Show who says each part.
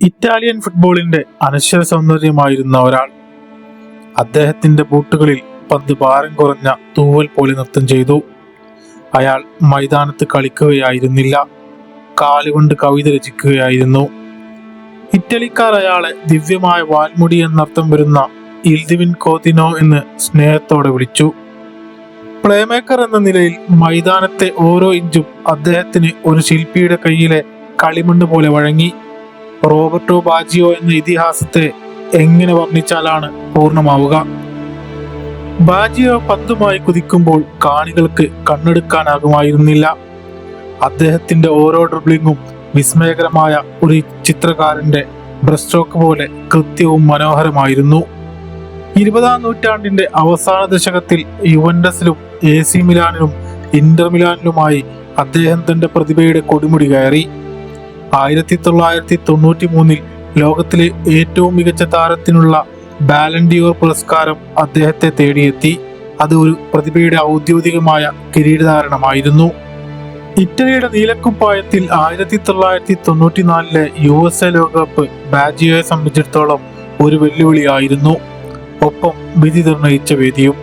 Speaker 1: Italian ഫുട്ബോളിന്റെ അനശ്വര സൗന്ദര്യമായിരുന്ന ഒരാൾ. അദ്ദേഹത്തിന്റെ ബൂട്ടുകളിൽ പന്ത് ഭാരം കുറഞ്ഞ തൂവൽ പോലെ നൃത്തം ചെയ്തു. അയാൾ മൈതാനത്ത് കളിക്കുകയായിരുന്നില്ല, കാലുകൊണ്ട് കവിത രചിക്കുകയായിരുന്നു. ഇറ്റലിക്കാർ അയാളെ ദിവ്യമായ വാൽമുടി എന്നർത്ഥം വരുന്ന ഇൽ കോതിനോ എന്ന് സ്നേഹത്തോടെ വിളിച്ചു. പ്ലേമേക്കർ എന്ന നിലയിൽ മൈതാനത്തെ ഓരോ ഇഞ്ചും അദ്ദേഹത്തിന് ഒരു ശില്പിയുടെ കയ്യിലെ കളിമണ്ണ് പോലെ വഴങ്ങി. റോബർട്ടോ ബാജിയോ എന്ന ഇതിഹാസത്തെ എങ്ങനെ വർണ്ണിച്ചാലാണ് പൂർണ്ണമാവുക? ബാജിയോ പന്തുമായി കുതിക്കുമ്പോൾ കാണികൾക്ക് കണ്ണെടുക്കാനാകുമായിരുന്നില്ല. അദ്ദേഹത്തിന്റെ ഓരോ ഡ്രിബ്ലിങ്ങും വിസ്മയകരമായ ഒരു ചിത്രകാരന്റെ ബ്രഷ് സ്ട്രോക്ക് പോലെ കൃത്യവും മനോഹരമായിരുന്നു. 20-ാം നൂറ്റാണ്ടിന്റെ അവസാന ദശകത്തിൽ യുവന്റസിലും AC മിലാനിലും ഇന്റർ മിലാനിലുമായി അദ്ദേഹം തന്റെ പ്രതിഭയുടെ കൊടുമുടി കയറി. 1993 ലോകത്തിലെ ഏറ്റവും മികച്ച താരത്തിനുള്ള ബാലൻ ഡിയോർ പുരസ്കാരം അദ്ദേഹത്തെ തേടിയെത്തി. അത് ഒരു പ്രതിഭയുടെ ഔദ്യോഗികമായ കിരീടധാരണമായിരുന്നു. ഇറ്റലിയുടെ നീലക്കുപ്പായത്തിൽ 1994 USA ലോകകപ്പ് ബാജിയോയെ സംബന്ധിച്ചിടത്തോളം ഒരു വെല്ലുവിളിയായിരുന്നു, ഒപ്പം വിധി നിർണയിച്ച വേദിയും.